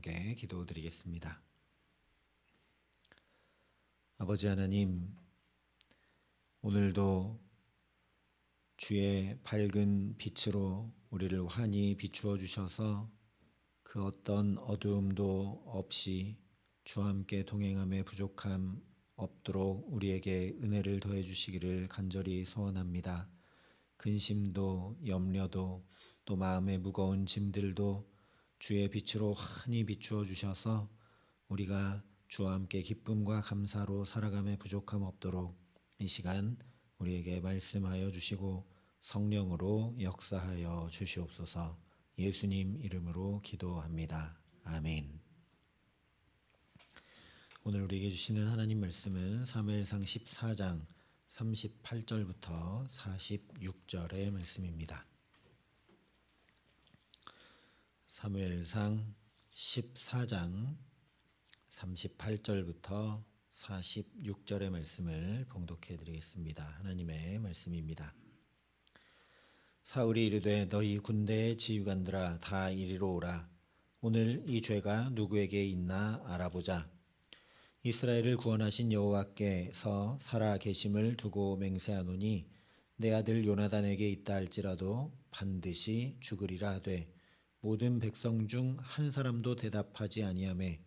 함께 기도드리겠습니다. 아버지 하나님, 오늘도 주의 밝은 빛으로 우리를 환히 비추어 주셔서 그 어떤 어두움도 없이 주와 함께 동행함에 부족함 없도록 우리에게 은혜를 더해 주시기를 간절히 소원합니다. 근심도 염려도 또 마음의 무거운 짐들도 주의 빛으로 환히 비추어 주셔서 우리가 주와 함께 기쁨과 감사로 살아감에 부족함 없도록 이 시간 우리에게 말씀하여 주시고 성령으로 역사하여 주시옵소서. 예수님 이름으로 기도합니다. 아멘. 오늘 우리에게 주시는 하나님 말씀은 사무엘상 14장 38절부터 46절의 말씀입니다. 사무엘상 14장 38절부터 46절의 말씀을 봉독해 드리겠습니다. 하나님의 말씀입니다. 사울이 이르되 너희 군대의 지휘관들아 다 이리로 오라. 오늘 이 죄가 누구에게 있나 알아보자. 이스라엘을 구원하신 여호와께서 살아 계심을 두고 맹세하노니 내 아들 요나단에게 있다 할지라도 반드시 죽으리라 하되 모든 백성 중 한 사람도 대답하지 아니하매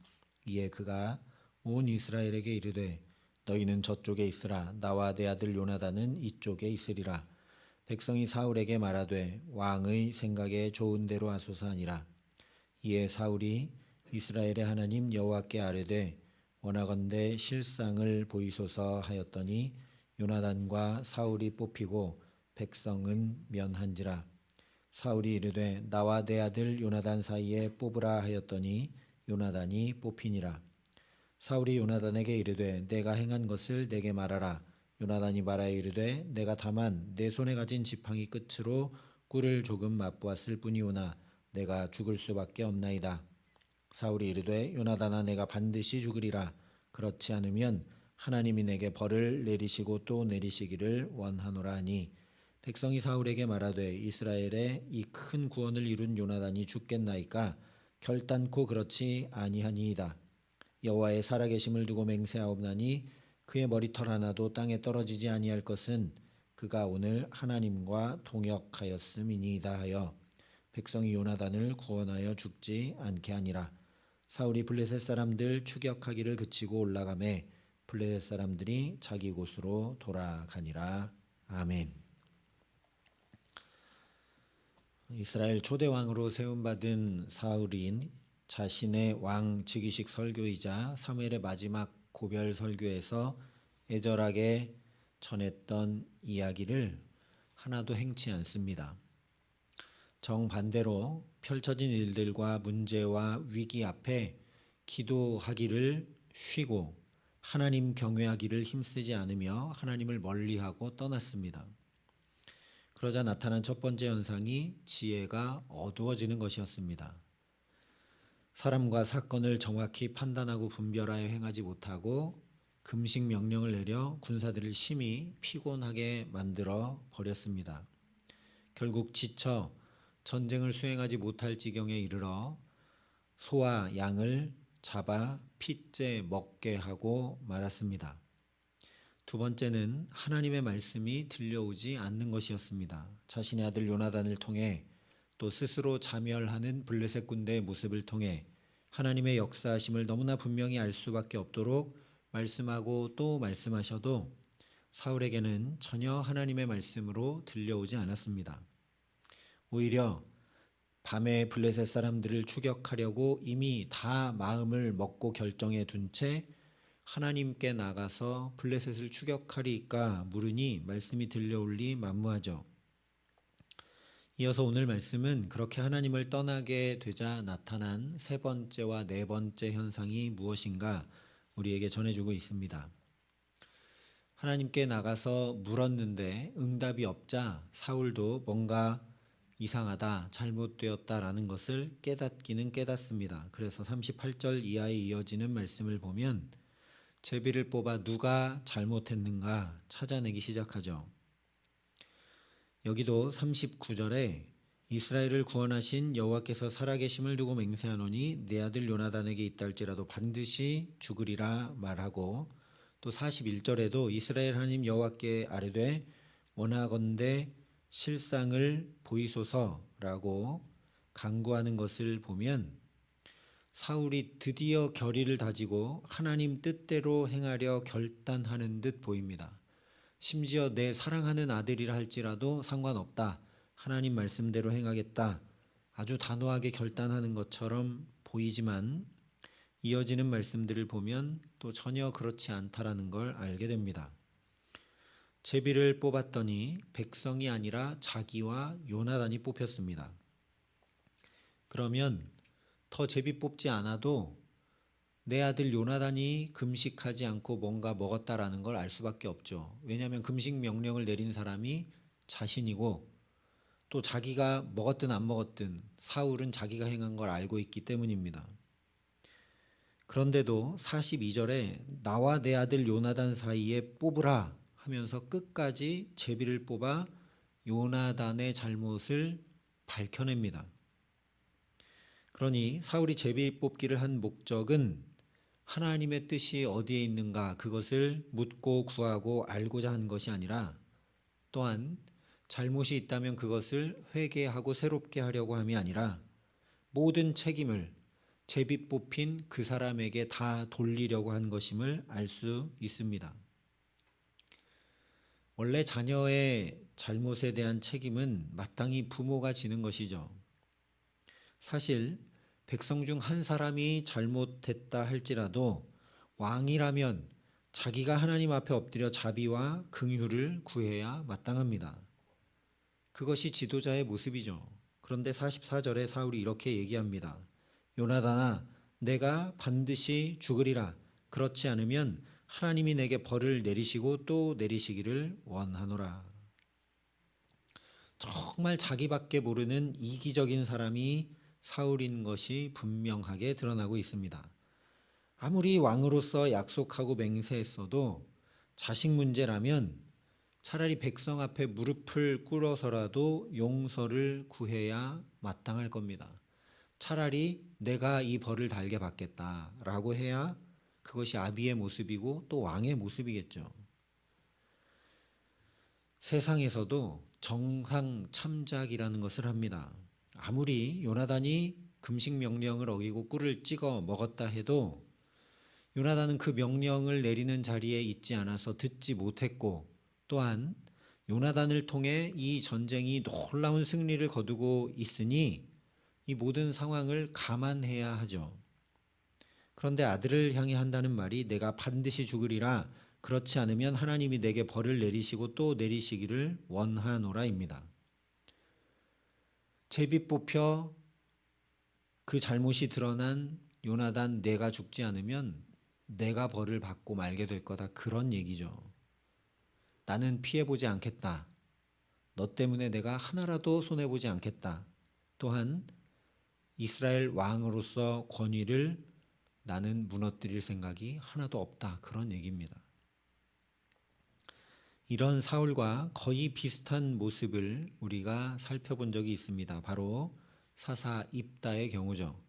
이에 그가 온 이스라엘에게 이르되 너희는 저쪽에 있으라. 나와 내 아들 요나단은 이쪽에 있으리라. 백성이 사울에게 말하되 왕의 생각에 좋은 대로 하소서 하니라. 이에 사울이 이스라엘의 하나님 여호와께 아뢰되 원하건대 실상을 보이소서 하였더니 요나단과 사울이 뽑히고 백성은 면한지라. 사울이 이르되 나와 내 아들 요나단 사이에 뽑으라 하였더니 요나단이 뽑히니라. 사울이 요나단에게 이르되 내가 행한 것을 내게 말하라. 요나단이 말하여 이르되 내가 다만 내 손에 가진 지팡이 끝으로 꿀을 조금 맛보았을 뿐이오나 내가 죽을 수밖에 없나이다. 사울이 이르되 요나단아 내가 반드시 죽으리라. 그렇지 않으면 하나님이 내게 벌을 내리시고 또 내리시기를 원하노라 하니 백성이 사울에게 말하되 이스라엘의 이 큰 구원을 이룬 요나단이 죽겠나이까 결단코 그렇지 아니하니이다. 여호와의 살아계심을 두고 맹세하옵나니 그의 머리털 하나도 땅에 떨어지지 아니할 것은 그가 오늘 하나님과 동역하였음이니이다 하여 백성이 요나단을 구원하여 죽지 않게 하니라. 사울이 블레셋 사람들 추격하기를 그치고 올라가매 블레셋 사람들이 자기 곳으로 돌아가니라. 아멘. 이스라엘 초대왕으로 세움받은 사울인 자신의 왕 즉위식 설교이자 사무엘의 마지막 고별 설교에서 애절하게 전했던 이야기를 하나도 행치 않습니다. 정반대로 펼쳐진 일들과 문제와 위기 앞에 기도하기를 쉬고 하나님 경외하기를 힘쓰지 않으며 하나님을 멀리하고 떠났습니다. 그러자 나타난 첫 번째 현상이 지혜가 어두워지는 것이었습니다. 사람과 사건을 정확히 판단하고 분별하여 행하지 못하고 금식 명령을 내려 군사들을 심히 피곤하게 만들어 버렸습니다. 결국 지쳐 전쟁을 수행하지 못할 지경에 이르러 소와 양을 잡아 핏째 먹게 하고 말았습니다. 두 번째는 하나님의 말씀이 들려오지 않는 것이었습니다. 자신의 아들 요나단을 통해 또 스스로 자멸하는 블레셋 군대의 모습을 통해 하나님의 역사하심을 너무나 분명히 알 수밖에 없도록 말씀하고 또 말씀하셔도 사울에게는 전혀 하나님의 말씀으로 들려오지 않았습니다. 오히려 밤에 블레셋 사람들을 추격하려고 이미 다 마음을 먹고 결정해 둔 채 하나님께 나가서 블레셋을 추격하리까 물으니 말씀이 들려올리 만무하죠. 이어서 오늘 말씀은 그렇게 하나님을 떠나게 되자 나타난 세 번째와 네 번째 현상이 무엇인가 우리에게 전해주고 있습니다. 하나님께 나가서 물었는데 응답이 없자 사울도 뭔가 이상하다, 잘못되었다라는 것을 깨닫기는 깨닫습니다. 그래서 38절 이하에 이어지는 말씀을 보면 제비를 뽑아 누가 잘못했는가 찾아내기 시작하죠. 여기도 39절에 이스라엘을 구원하신 여호와께서 살아계심을 두고 맹세하노니 내 아들 요나단에게 있다 할지라도 반드시 죽으리라 말하고, 또 41절에도 이스라엘 하나님 여호와께 아뢰되 원하건대 실상을 보이소서라고 간구하는 것을 보면 사울이 드디어 결의를 다지고 하나님 뜻대로 행하려 결단하는 듯 보입니다. 심지어 내 사랑하는 아들이라 할지라도 상관없다, 하나님 말씀대로 행하겠다, 아주 단호하게 결단하는 것처럼 보이지만 이어지는 말씀들을 보면 또 전혀 그렇지 않다라는 걸 알게 됩니다. 제비를 뽑았더니 백성이 아니라 자기와 요나단이 뽑혔습니다. 그러면 더 제비 뽑지 않아도 내 아들 요나단이 금식하지 않고 뭔가 먹었다라는 걸 알 수밖에 없죠. 왜냐하면 금식 명령을 내린 사람이 자신이고, 또 자기가 먹었든 안 먹었든 사울은 자기가 행한 걸 알고 있기 때문입니다. 그런데도 42절에 나와 내 아들 요나단 사이에 뽑으라 하면서 끝까지 제비를 뽑아 요나단의 잘못을 밝혀냅니다. 그러니 사울이 제비 뽑기를 한 목적은 하나님의 뜻이 어디에 있는가 그것을 묻고 구하고 알고자 한 것이 아니라, 또한 잘못이 있다면 그것을 회개하고 새롭게 하려고 함이 아니라 모든 책임을 제비 뽑힌 그 사람에게 다 돌리려고 한 것임을 알 수 있습니다. 원래 자녀의 잘못에 대한 책임은 마땅히 부모가 지는 것이죠. 사실 백성 중 한 사람이 잘못했다 할지라도 왕이라면 자기가 하나님 앞에 엎드려 자비와 긍휼을 구해야 마땅합니다. 그것이 지도자의 모습이죠. 그런데 44절에 사울이 이렇게 얘기합니다. 요나단아, 내가 반드시 죽으리라. 그렇지 않으면 하나님이 내게 벌을 내리시고 또 내리시기를 원하노라. 정말 자기밖에 모르는 이기적인 사람이 사울인 것이 분명하게 드러나고 있습니다. 아무리 왕으로서 약속하고 맹세했어도 자식 문제라면 차라리 백성 앞에 무릎을 꿇어서라도 용서를 구해야 마땅할 겁니다. 차라리 내가 이 벌을 달게 받겠다라고 해야 그것이 아비의 모습이고 또 왕의 모습이겠죠. 세상에서도 정상 참작이라는 것을 합니다. 아무리 요나단이 금식 명령을 어기고 꿀을 찍어 먹었다 해도 요나단은 그 명령을 내리는 자리에 있지 않아서 듣지 못했고, 또한 요나단을 통해 이 전쟁이 놀라운 승리를 거두고 있으니 이 모든 상황을 감안해야 하죠. 그런데 아들을 향해 한다는 말이 내가 반드시 죽으리라, 그렇지 않으면 하나님이 내게 벌을 내리시고 또 내리시기를 원하노라입니다. 제비 뽑혀 그 잘못이 드러난 요나단, 내가 죽지 않으면 내가 벌을 받고 말게 될 거다, 그런 얘기죠. 나는 피해보지 않겠다. 너 때문에 내가 하나라도 손해보지 않겠다. 또한 이스라엘 왕으로서 권위를 나는 무너뜨릴 생각이 하나도 없다, 그런 얘기입니다. 이런 사울과 거의 비슷한 모습을 우리가 살펴본 적이 있습니다. 바로 사사 입다의 경우죠.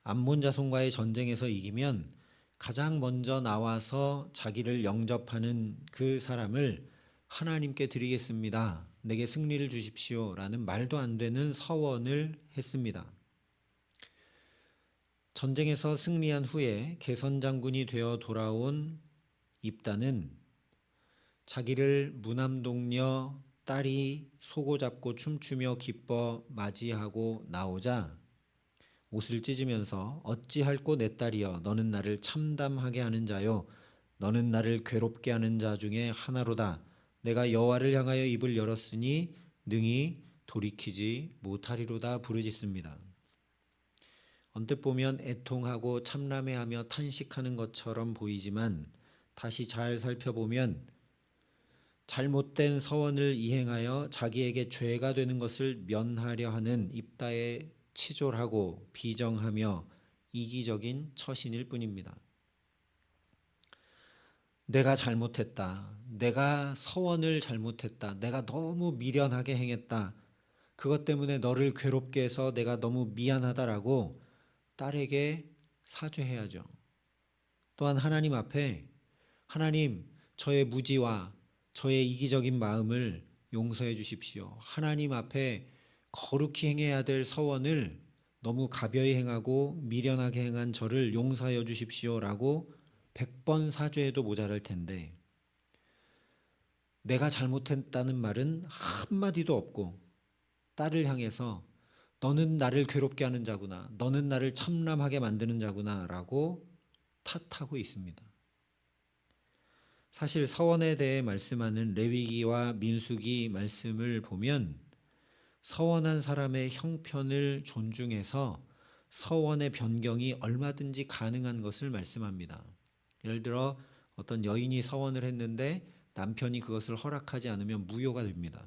암몬 자손과의 전쟁에서 이기면 가장 먼저 나와서 자기를 영접하는 그 사람을 하나님께 드리겠습니다, 내게 승리를 주십시오 라는 말도 안 되는 서원을 했습니다. 전쟁에서 승리한 후에 개선장군이 되어 돌아온 입다는 자기를 무남동녀 딸이 소고잡고 춤추며 기뻐 맞이하고 나오자 옷을 찢으면서 어찌할꼬 내 딸이여, 너는 나를 참담하게 하는 자요, 너는 나를 괴롭게 하는 자 중에 하나로다. 내가 여호와를 향하여 입을 열었으니 능히 돌이키지 못하리로다 부르짖습니다. 언뜻 보면 애통하고 참람해하며 탄식하는 것처럼 보이지만 다시 잘 살펴보면 잘못된 서원을 이행하여 자기에게 죄가 되는 것을 면하려 하는 입다의 치졸하고 비정하며 이기적인 처신일 뿐입니다. 내가 잘못했다, 내가 서원을 잘못했다, 내가 너무 미련하게 행했다, 그것 때문에 너를 괴롭게 해서 내가 너무 미안하다라고 딸에게 사죄해야죠. 또한 하나님 앞에 하나님, 저의 무지와 저의 이기적인 마음을 용서해 주십시오. 하나님 앞에 거룩히 행해야 될 서원을 너무 가벼이 행하고 미련하게 행한 저를 용서하여 주십시오라고 100번 사죄해도 모자랄 텐데 내가 잘못했다는 말은 한마디도 없고 딸을 향해서 너는 나를 괴롭게 하는 자구나. 너는 나를 참람하게 만드는 자구나 라고 탓하고 있습니다. 사실 서원에 대해 말씀하는 레위기와 민수기 말씀을 보면 서원한 사람의 형편을 존중해서 서원의 변경이 얼마든지 가능한 것을 말씀합니다. 예를 들어 어떤 여인이 서원을 했는데 남편이 그것을 허락하지 않으면 무효가 됩니다.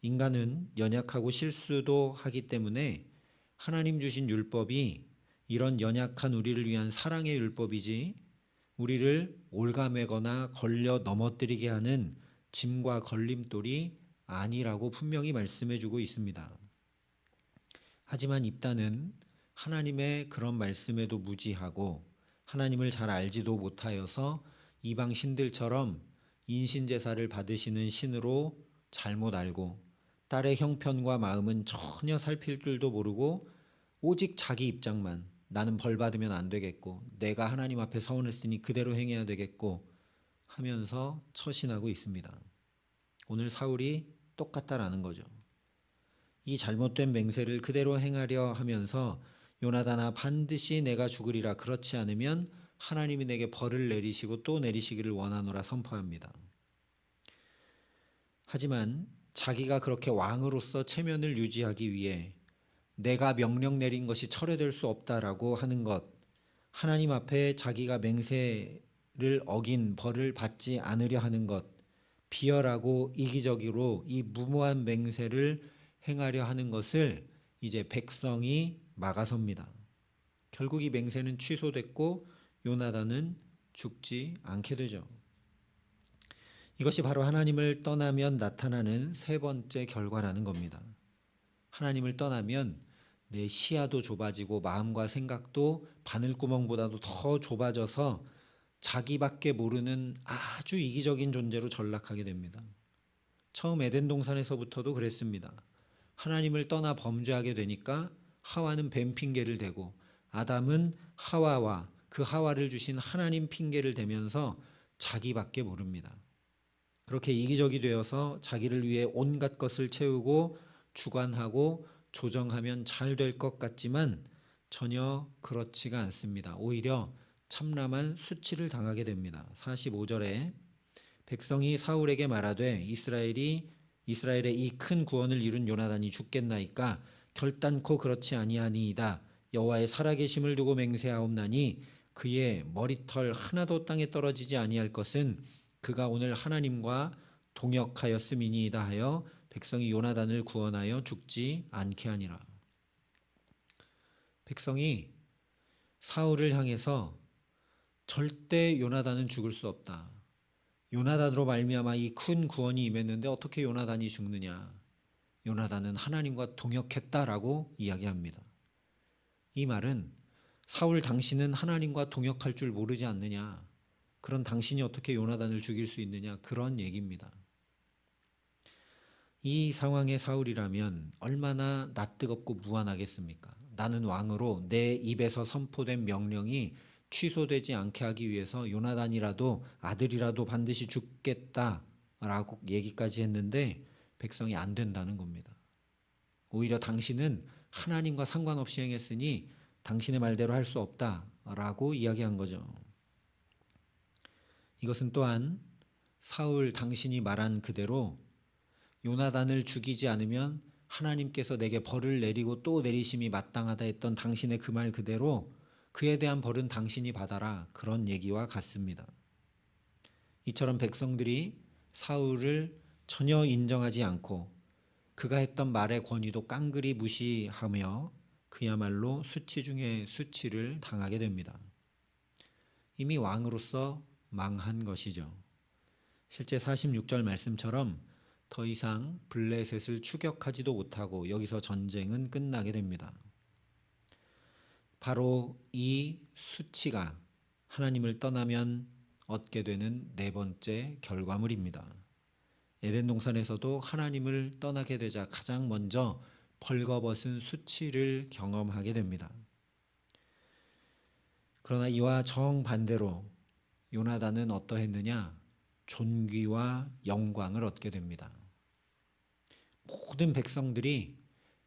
인간은 연약하고 실수도 하기 때문에 하나님 주신 율법이 이런 연약한 우리를 위한 사랑의 율법이지 우리를 올가매거나 걸려 넘어뜨리게 하는 짐과 걸림돌이 아니라고 분명히 말씀해주고 있습니다. 하지만 입단은 하나님의 그런 말씀에도 무지하고 하나님을 잘 알지도 못하여서 이방 신들처럼 인신제사를 받으시는 신으로 잘못 알고 딸의 형편과 마음은 전혀 살필 줄도 모르고 오직 자기 입장만 나는 벌 받으면 안 되겠고 내가 하나님 앞에 서원했으니 그대로 행해야 되겠고 하면서 처신하고 있습니다. 오늘 사울이 똑같다라는 거죠. 이 잘못된 맹세를 그대로 행하려 하면서 요나단아 반드시 내가 죽으리라 그렇지 않으면 하나님이 내게 벌을 내리시고 또 내리시기를 원하노라 선포합니다. 하지만 자기가 그렇게 왕으로서 체면을 유지하기 위해 내가 명령 내린 것이 철회될 수 없다라고 하는 것, 하나님 앞에 자기가 맹세를 어긴 벌을 받지 않으려 하는 것, 비열하고 이기적으로 이 무모한 맹세를 행하려 하는 것을 이제 백성이 막아섭니다. 결국 이 맹세는 취소됐고 요나단은 죽지 않게 되죠. 이것이 바로 하나님을 떠나면 나타나는 세 번째 결과라는 겁니다. 하나님을 떠나면 내 시야도 좁아지고 마음과 생각도 바늘구멍보다도 더 좁아져서 자기밖에 모르는 아주 이기적인 존재로 전락하게 됩니다. 처음 에덴 동산에서부터도 그랬습니다. 하나님을 떠나 범죄하게 되니까 하와는 뱀 핑계를 대고 아담은 하와와 그 하와를 주신 하나님 핑계를 대면서 자기밖에 모릅니다. 그렇게 이기적이 되어서 자기를 위해 온갖 것을 채우고 주관하고 조정하면 잘 될 것 같지만 전혀 그렇지가 않습니다. 오히려 참람한 수치를 당하게 됩니다. 45절에 백성이 사울에게 말하되 이스라엘의 이 큰 구원을 이룬 요나단이 죽겠나이까 결단코 그렇지 아니하니이다. 여호와의 살아계심을 두고 맹세하옵나니 그의 머리털 하나도 땅에 떨어지지 아니할 것은 그가 오늘 하나님과 동역하였음이니이다 하여 백성이 요나단을 구원하여 죽지 않게 하니라. 백성이 사울을 향해서 절대 요나단은 죽을 수 없다. 요나단으로 말미암아 이 큰 구원이 임했는데 어떻게 요나단이 죽느냐. 요나단은 하나님과 동역했다라고 이야기합니다. 이 말은 사울 당신은 하나님과 동역할 줄 모르지 않느냐. 그런 당신이 어떻게 요나단을 죽일 수 있느냐. 그런 얘기입니다. 이 상황의 사울이라면 얼마나 낯뜨겁고 무안하겠습니까? 나는 왕으로 내 입에서 선포된 명령이 취소되지 않게 하기 위해서 요나단이라도 아들이라도 반드시 죽겠다라고 얘기까지 했는데 백성이 안 된다는 겁니다. 오히려 당신은 하나님과 상관없이 행했으니 당신의 말대로 할 수 없다라고 이야기한 거죠. 이것은 또한 사울 당신이 말한 그대로 요나단을 죽이지 않으면 하나님께서 내게 벌을 내리고 또 내리심이 마땅하다 했던 당신의 그 말 그대로 그에 대한 벌은 당신이 받아라 그런 얘기와 같습니다. 이처럼 백성들이 사울을 전혀 인정하지 않고 그가 했던 말의 권위도 깡그리 무시하며 그야말로 수치 중에 수치를 당하게 됩니다. 이미 왕으로서 망한 것이죠. 실제 46절 말씀처럼 더 이상 블레셋을 추격하지도 못하고 여기서 전쟁은 끝나게 됩니다. 바로 이 수치가 하나님을 떠나면 얻게 되는 네 번째 결과물입니다. 에덴 동산에서도 하나님을 떠나게 되자 가장 먼저 벌거벗은 수치를 경험하게 됩니다. 그러나 이와 정반대로 요나단은 어떠했느냐? 존귀와 영광을 얻게 됩니다. 모든 백성들이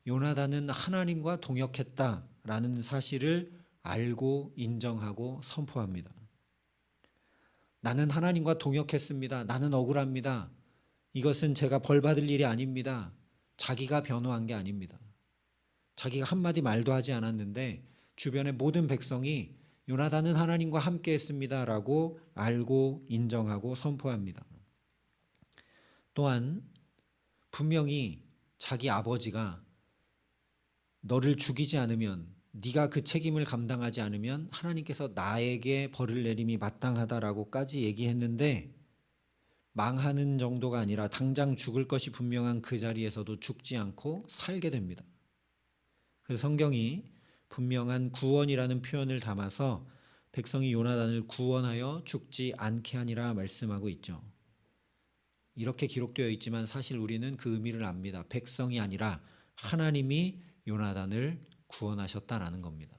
요나단은 하나님과 동역했다라는 사실을 알고 인정하고 선포합니다. 나는 하나님과 동역했습니다. 나는 억울합니다. 이것은 제가 벌 받을 일이 아닙니다. 자기가 변호한 게 아닙니다. 자기가 한마디 말도 하지 않았는데 주변의 모든 백성이 요나단은 하나님과 함께 했습니다라고 알고 인정하고 선포합니다. 또한 분명히 자기 아버지가 너를 죽이지 않으면, 네가 그 책임을 감당하지 않으면 하나님께서 나에게 벌을 내림이 마땅하다라고까지 얘기했는데 망하는 정도가 아니라 당장 죽을 것이 분명한 그 자리에서도 죽지 않고 살게 됩니다. 그래서 성경이 분명한 구원이라는 표현을 담아서 백성이 요나단을 구원하여 죽지 않게 하니라 말씀하고 있죠. 이렇게 기록되어 있지만 사실 우리는 그 의미를 압니다. 백성이 아니라 하나님이 요나단을 구원하셨다라는 겁니다.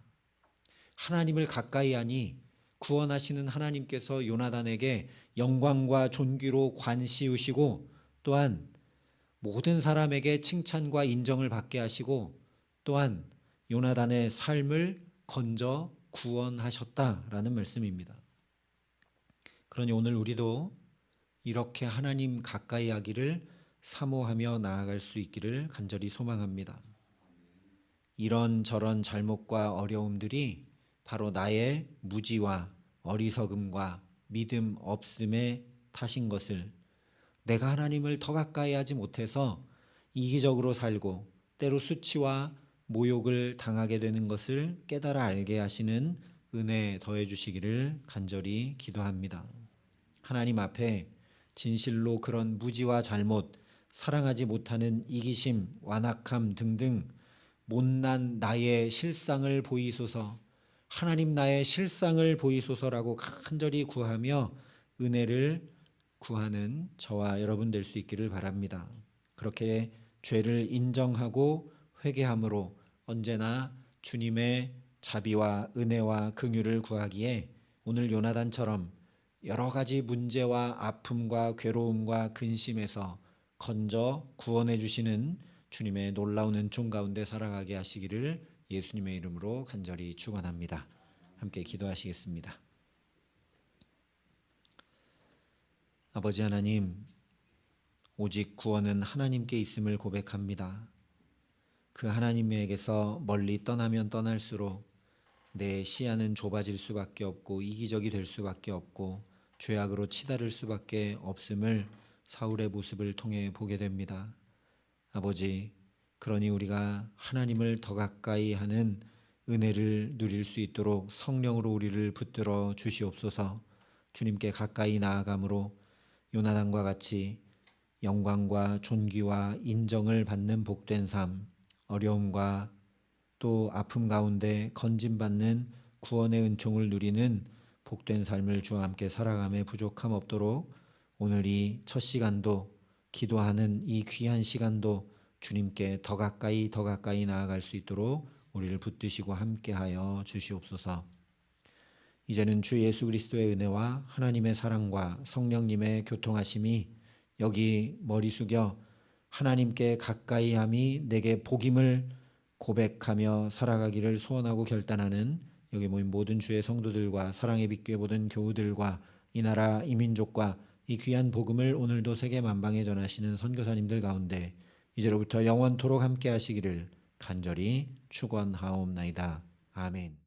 하나님을 가까이 하니 구원하시는 하나님께서 요나단에게 영광과 존귀로 관씌우시고 또한 모든 사람에게 칭찬과 인정을 받게 하시고 또한 요나단의 삶을 건져 구원하셨다라는 말씀입니다. 그러니 오늘 우리도 이렇게 하나님 가까이 하기를 사모하며 나아갈 수 있기를 간절히 소망합니다. 이런저런 잘못과 어려움들이 바로 나의 무지와 어리석음과 믿음 없음의 탓인 것을, 내가 하나님을 더 가까이 하지 못해서 이기적으로 살고 때로 수치와 모욕을 당하게 되는 것을 깨달아 알게 하시는 은혜 더해 주시기를 간절히 기도합니다. 하나님 앞에 진실로 그런 무지와 잘못, 사랑하지 못하는 이기심, 완악함 등등 못난 나의 실상을 보이소서, 하나님 나의 실상을 보이소서라고 간절히 구하며 은혜를 구하는 저와 여러분 될 수 있기를 바랍니다. 그렇게 죄를 인정하고 회개함으로 언제나 주님의 자비와 은혜와 긍휼을 구하기에 오늘 요나단처럼 여러 가지 문제와 아픔과 괴로움과 근심에서 건져 구원해 주시는 주님의 놀라운 은총 가운데 살아가게 하시기를 예수님의 이름으로 간절히 축원합니다. 함께 기도하시겠습니다. 아버지 하나님, 오직 구원은 하나님께 있음을 고백합니다. 그 하나님에게서 멀리 떠나면 떠날수록 내 시야는 좁아질 수밖에 없고 이기적이 될 수밖에 없고 죄악으로 치달을 수밖에 없음을 사울의 모습을 통해 보게 됩니다. 아버지, 그러니 우리가 하나님을 더 가까이 하는 은혜를 누릴 수 있도록 성령으로 우리를 붙들어 주시옵소서. 주님께 가까이 나아감으로 요나단과 같이 영광과 존귀와 인정을 받는 복된 삶, 어려움과 또 아픔 가운데 건짐받는 구원의 은총을 누리는 복된 삶을 주와 함께 살아감에 부족함 없도록 오늘 이 첫 시간도, 기도하는 이 귀한 시간도 주님께 더 가까이 나아갈 수 있도록 우리를 붙드시고 함께하여 주시옵소서. 이제는 주 예수 그리스도의 은혜와 하나님의 사랑과 성령님의 교통하심이 여기 머리 숙여 하나님께 가까이함이 내게 복임을 고백하며 살아가기를 소원하고 결단하는 여기 모인 모든 주의 성도들과 사랑의 빛교회 모든 교우들과 이 나라 이 민족과 이 귀한 복음을 오늘도 세계 만방에 전하시는 선교사님들 가운데 이제로부터 영원토록 함께 하시기를 간절히 축원하옵나이다. 아멘.